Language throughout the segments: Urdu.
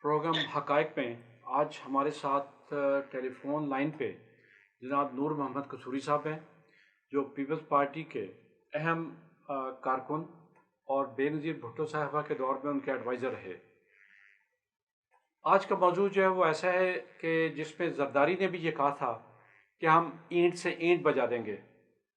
پروگرام حقائق میں آج ہمارے ساتھ ٹیلی فون لائن پہ جناب نور محمد قصوری صاحب ہیں، جو پیپلز پارٹی کے اہم کارکن اور بے نظیر بھٹو صاحبہ کے دور میں ان کے ایڈوائزر رہے۔ آج کا موضوع جو ہے وہ ایسا ہے کہ جس میں زرداری نے بھی یہ کہا تھا کہ ہم اینٹ سے اینٹ بجا دیں گے،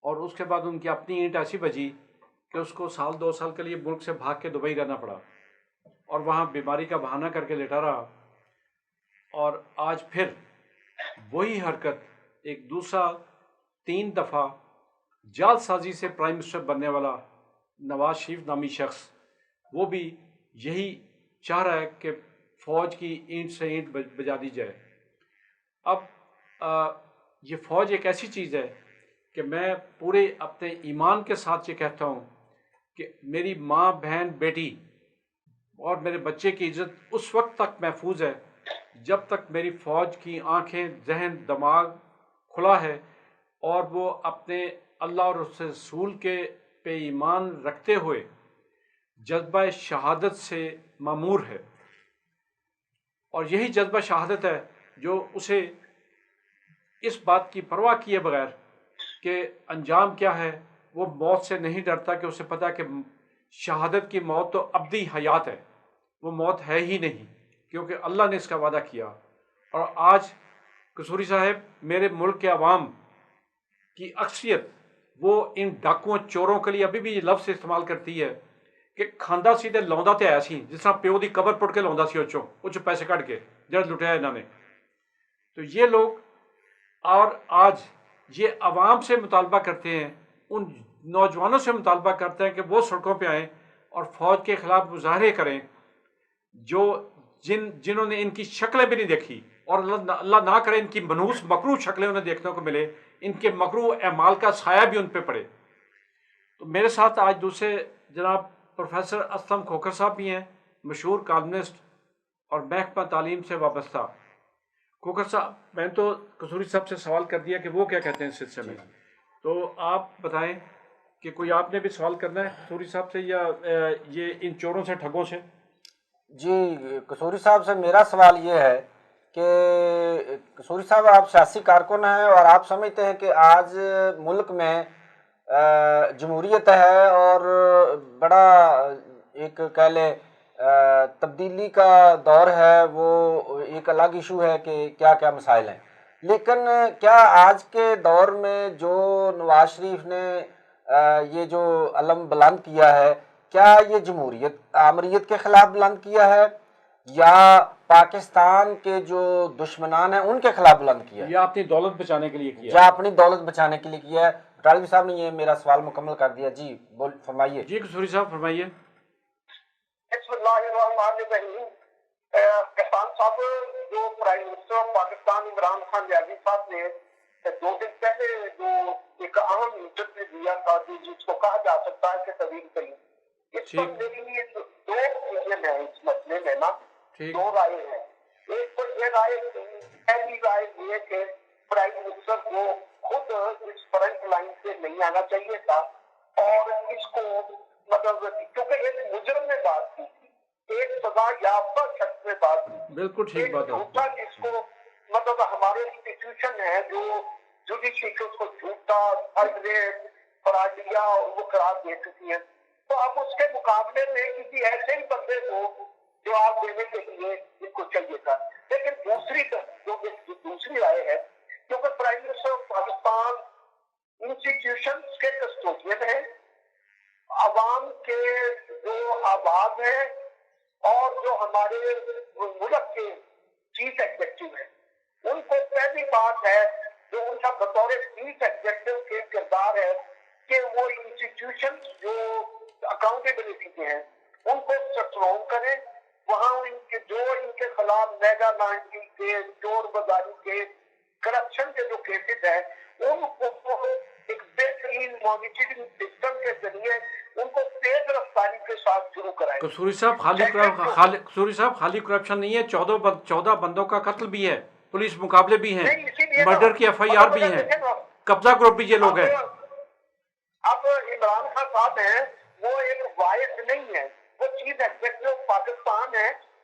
اور اس کے بعد ان کی اپنی اینٹ ایسی بجی کہ اس کو سال دو سال کے لیے ملک سے بھاگ کے دبئی رہنا پڑا اور وہاں بیماری کا بہانہ کر کے لیٹا رہا۔ اور آج پھر وہی حرکت ایک دوسرا 3 دفعہ جعل سازی سے پرائم منسٹر بننے والا نواز شریف نامی شخص، وہ بھی یہی چاہ رہا ہے کہ فوج کی اینٹ سے اینٹ بجا دی جائے۔ اب یہ فوج ایک ایسی چیز ہے کہ میں پورے اپنے ایمان کے ساتھ یہ کہتا ہوں کہ میری ماں، بہن، بیٹی اور میرے بچے کی عزت اس وقت تک محفوظ ہے جب تک میری فوج کی آنکھیں، ذہن، دماغ کھلا ہے اور وہ اپنے اللہ اور اس رسول کے پہ ایمان رکھتے ہوئے جذبہ شہادت سے معمور ہے۔ اور یہی جذبہ شہادت ہے جو اسے اس بات کی پرواہ کیے بغیر کہ انجام کیا ہے، وہ موت سے نہیں ڈرتا، کہ اسے پتہ کہ شہادت کی موت تو ابدی حیات ہے، وہ موت ہے ہی نہیں، کیونکہ اللہ نے اس کا وعدہ کیا۔ اور آج قصوری صاحب، میرے ملک کے عوام کی اکثریت وہ ان ڈاکوؤں، چوروں کے لیے ابھی بھی یہ لفظ استعمال کرتی ہے کہ کھاندہ سیدھے لوندا تے آیا سی، جس طرح پیو دی قبر پٹ کے لوندا سی اچھو پیسے کٹ کے جڑ لٹیا انہوں نے۔ تو یہ لوگ اور آج یہ عوام سے مطالبہ کرتے ہیں، ان نوجوانوں سے مطالبہ کرتے ہیں کہ وہ سڑکوں پہ آئیں اور فوج کے خلاف مظاہرے کریں، جنہوں نے ان کی شکلیں بھی نہیں دیکھی، اور اللہ نہ کرے ان کی منحوس مکروہ شکلیں انہیں دیکھنے کو ملے، ان کے مکروہ اعمال کا سایہ بھی ان پہ پڑے۔ تو میرے ساتھ آج دوسرے جناب پروفیسر اسلم کھوکھر صاحب بھی ہیں، مشہور کالمسٹ اور محکمہ تعلیم سے وابستہ۔ کھوکھر صاحب، میں تو قصوری صاحب سے سوال کر دیا کہ وہ کیا کہتے ہیں اس سلسلے میں، تو آپ بتائیں کہ کوئی آپ نے بھی سوال کرنا ہے قصوری صاحب سے یا یہ ان چوروں سے، ٹھگوں سے؟ جی، قصوری صاحب سے میرا سوال یہ ہے کہ قصوری صاحب، آپ سیاسی کارکن ہیں اور آپ سمجھتے ہیں کہ آج ملک میں جمہوریت ہے اور بڑا ایک کہہ لیں تبدیلی کا دور ہے، وہ ایک الگ ایشو ہے کہ کیا کیا مسائل ہیں، لیکن کیا آج کے دور میں جو نواز شریف نے یہ جو علم بلند کیا ہے، کیا یہ جمہوریت آمریت کے خلاف بلند کیا ہے یا پاکستان کے جو دشمنان ہیں ان کے خلاف بلند کیا ہے، یا اپنی دولت بچانے کے لیے کیا یا اپنی دولت بچانے کے لیے کیا ہے؟ بٹالوی صاحب نے یہ میرا سوال مکمل کر دیا۔ جی فرمائیے۔ جی قصوری صاحب فرمائیے۔ بسم اللہ الرحمن الرحیم۔ کسان صاحب، جو prime minister of Pakistan Imran Khan ریاضی صاحب نے 2 دن پہلے جو ایک اہم انٹرویو دیا تھا، جس کو کہا جا سکتا ہے کہ طویل ترین، اس پر میری لیے 2 چیزیں ہیں اس مسئلے میں نا، 2 رائے ہیں۔ ایک تو یہ رائے، پہلی رائے یہ کہ پرائم منسٹر کو خود اس فرنٹ لائن سے نہیں آنا چاہیے تھا، اور اس کو مطلب کیونکہ ایک مجرم نے بات کی تھی، ایک سزا یافتہ شخص نے بات کی تھی، بالکل ٹھیک بات ہے۔ جھوٹا جس کو مطلب ہمارے انسٹیٹیوشن ہے جو جوڈیشری اس کو جھوٹا، تھرڈ ریٹ، فراڈیا وہ قرار دے چکی ہے، تو اب اس کے مقابلے میں کسی ایسے ہی بندے کو جواب دینے کے لیے ان کو چاہیے تھا۔ لیکن دوسری رائے ہے، کیونکہ prime minister of Pakistan institution کے کسٹوڈین ہیں، عوام کے جو آواز ہیں اور جو ہمارے ملک کے چیف ایگزیکٹو ہیں، ان کو پہلی بات ہے جو ان کا بطور چیف ایگزیکٹو کے کردار ہے کہ وہ انسٹیٹیوشن جو اکاؤنٹیبلٹی کے ہیں ان کو اسٹرانگ کریں، وہاں ان کے خلاف میگا لانڈرنگ کے، چور بازاری کے، کرپشن کے جو کیسز ہیں ان کو ایک بہترین مانیٹرنگ سسٹم کے ذریعے ان کو تیز رفتاری کے ساتھ شروع کرائیں۔ قصوری صاحب خالی کرپشن نہیں ہے، 14 بندوں کا قتل بھی ہے، پولیس مقابلے بھی ہیں، مرڈر کی FIR بھی ہیں، قبضہ گروپ بھی یہ لوگ ہیں۔ اب عمران خان صاحب ہیں، وہ ایک وائس نہیں ہے، وہ چیف ایگزیکٹو پاکستان ہے،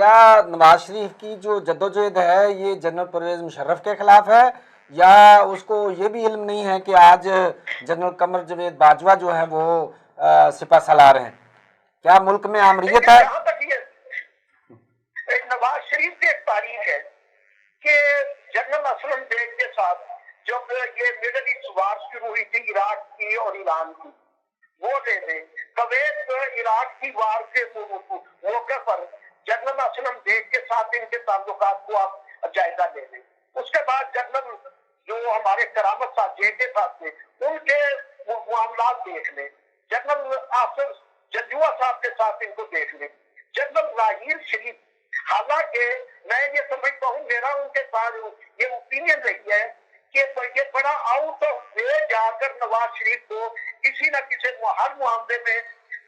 کیا نواز شریف کی جو جدوجہد ہے یہ جنرل پرویز مشرف کے خلاف ہے، یا اس کو یہ بھی علم نہیں ہے کہ آج جنرل قمر جاوید باجوہ جو ہیں وہ سپہ سالار ہیں؟ کیا ملک میں آمریت ہے؟ جہاں تک یہ نواز شریف کی ایک تاریخ ہے کہ جنرل اسلم بیگ کے ساتھ جب یہ مڈل ایسٹ وار شروع ہوئی تھی عراق کی اور ایران کی، وہ دے کویت عراق کی وار کے موقع پر جنرل اسلم بیگ کے ساتھ ان کے تعلقات کو آپ جائزہ لے لیں. اس کے بعد جنرل جو ہمارے کرامت صاحب جے کے ساتھ تھے ان کے معاملات دیکھ لیں. جنرل آصف جدوا صاحب کے ساتھ ان کو دیکھ لیں. جنرل راحیل شریف، حالانکہ میں یہ سمجھتا ہوں، میرا ان کے ساتھ یہ اوپینین رہی ہے کہ یہ بڑا آؤٹ آف وے جا کر نواز شریف کو کسی نہ کسی ہر معاملے میں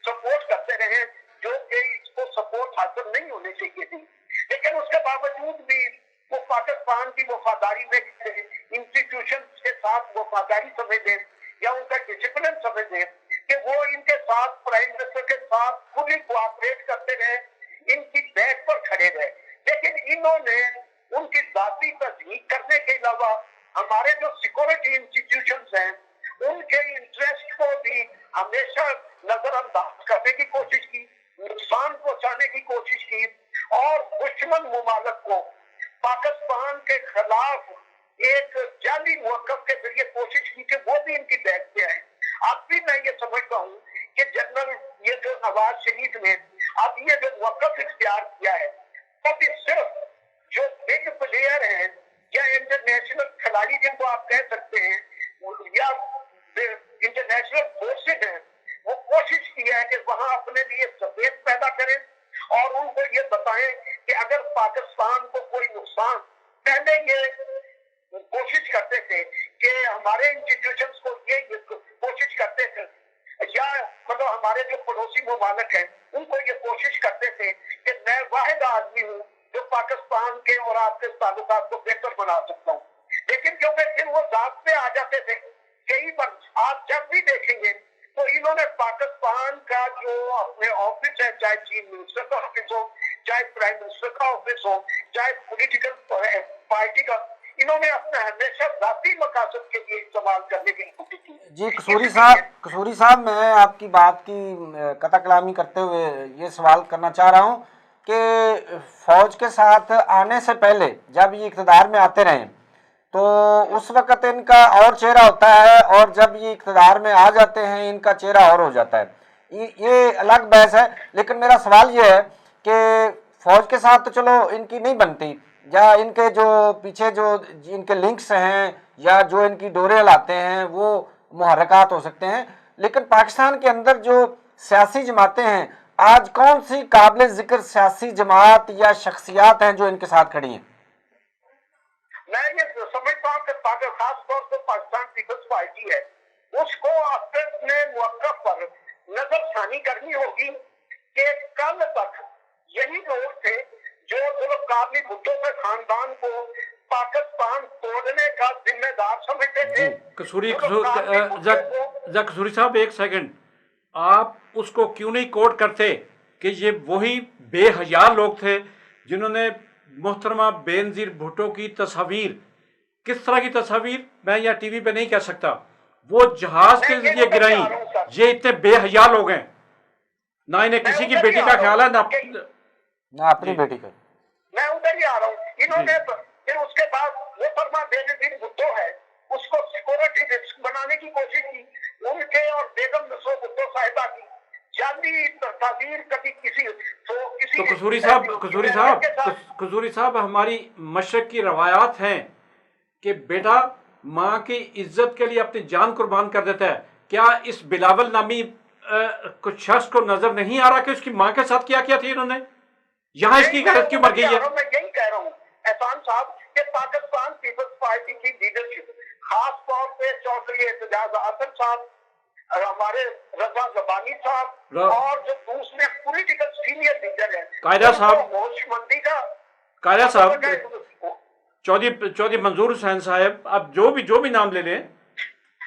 سپورٹ کرتے رہے جو کہ اس کو سپورٹ حاصل نہیں ہونی چاہیے تھی. لیکن اس کے باوجود بھی وہ پاکستان کی وفاداری میں انسٹیٹیوشن کے ساتھ وفاداری سمجھیں یا ان کا ڈسپلن سمجھیں کہ وہ ان کے ساتھ پرائم منسٹر کے ساتھ فلی کوآپریٹ کرتے رہے، ان کی بیک پر کھڑے رہے. لیکن انہوں نے ان کی ذاتی تصدیق کرنے کے علاوہ ہمارے جو سیکورٹی انسٹیٹیوشنز ہیں ان کے انٹرسٹ کو بھی ہمیشہ نظر انداز کرنے کی کوشش کی، نقصان پہنچانے کی کوشش کی، اور دشمن ممالک کو پاکستان کے خلاف ایک جعلی موقف کے ذریعے کوشش کی کہ وہ بھی ان کی بیک پہ آئے. اب بھی میں یہ سمجھتا ہوں کہ جنرل یہ جو نواز شریف نے اب یہ جو موقف اختیار کیا ہے، اب صرف جو بگ پلیئر ہیں یا انٹرنیشنل کھلاڑی جن کو آپ کہہ سکتے ہیں یا انٹرنیشنل فورسز ہیں، وہ کوشش کی ہے کہ وہاں اپنے لیے سفید پیدا کریں اور ان کو یہ بتائیں کہ اگر پاکستان کو کوئی نقصان، پہلے یہ کوشش کرتے تھے کہ ہمارے انسٹیٹیوشنز کو یہ کوشش کرتے تھے یا مطلب ہمارے جو پڑوسی ممالک ہیں ان کو یہ کوشش کرتے تھے کہ میں واحد آدمی ہوں جو پاکستان کے اور آپ کے تعلقات کو بہتر بنا سکتا ہوں. لیکن کیونکہ پھر وہ ذات پہ آ جاتے تھے، کئی بار آپ جب بھی دیکھیں گے تو انہوں نے پاکستان کا جو اپنے آفس ہے، چاہے چیف منسٹر کا آفس ہو، چاہے پرائم منسٹر کا آفس ہو، چاہے پولیٹیکل پارٹی کا، انہوں نے اپنا ہمیشہ ذاتی مقاصد کے لیے استعمال کرنے کی کوشش کی. جی قصوری صاحب میں آپ کی بات کی قطع کلامی کرتے ہوئے یہ سوال کرنا چاہ رہا ہوں کہ فوج کے ساتھ آنے سے پہلے جب یہ اقتدار میں آتے رہے تو اس وقت ان کا اور چہرہ ہوتا ہے، اور جب یہ اقتدار میں آ جاتے ہیں ان کا چہرہ اور ہو جاتا ہے. یہ الگ بحث ہے، لیکن میرا سوال یہ ہے کہ فوج کے ساتھ تو چلو ان کی نہیں بنتی، یا ان کے جو پیچھے جو ان کے لنکس ہیں یا جو ان کی ڈوریں ہلاتے ہیں وہ محرکات ہو سکتے ہیں، لیکن پاکستان کے اندر جو سیاسی جماعتیں ہیں، آج کون سی قابل ذکر سیاسی جماعت یا شخصیات ہیں جو ان کے ساتھ کھڑی ہیں؟ میں یہ سمجھتا ہوں کہ خاص طور سے پاکستان پیپلز پارٹی ہے، اس کو اپنے موقع پر نظر ثانی کرنی ہوگی کہ کل تک یہی لوگ تھے جو قابلی بھٹو کے خاندان کو پاکستان توڑنے کا ذمہ دار سمجھتے تھے. قصوری صاحب ایک سیکنڈ، آپ اس کو کیوں نہیں کوٹ کرتے کہ یہ وہی بے حیا لوگ تھے جنہوں نے محترمہ بے نظیر بھٹو کی تصاویر، کس طرح کی تصاویر میں یا ٹی وی پہ نہیں کہہ سکتا، وہ جہاز کے ذریعے گرائیں. یہ اتنے بے حیا لوگ ہیں، نہ انہیں کسی کی بیٹی کا خیال ہے نہ اپنی بیٹی کا. میں ادھر ہی آ رہا ہوں. انہوں نے پھر اس کے بعد محترمہ بے نظیر بھٹو ہے اس کو سیکورٹی رسک بنانے کی کوشش کی، ان کے اور بیگم نسو بھٹو صاحبہ کی جعلی تصاویر کبھی کسی تو قصوری صاحب ہماری مشرق کی روایات ہیں کہ بیٹا ماں کی عزت کے لیے اپنی جان قربان کر دیتا ہے. کیا اس بلاول نامی کچھ شخص کو نظر نہیں آ رہا کہ اس کی ماں کے ساتھ کیا تھی انہوں نے؟ یہاں اس کی غیرت کیوں مر گئی ہے؟ میں یہی کہہ رہا ہوں احسان صاحب کہ پاکستان پیپلز پارٹی کی لیڈرشپ، خاص طور پہ چودھری اعتجاز احسن صاحب، ہمارے رضا زبانی صاحب اور جو دوسرے پولیٹیکل سینئر لیڈر ہیں، قائدہ صاحب، ہوش مندی کا قائدہ صاحب، چودھری منظور حسین صاحب، آپ جو بھی نام لے لیں،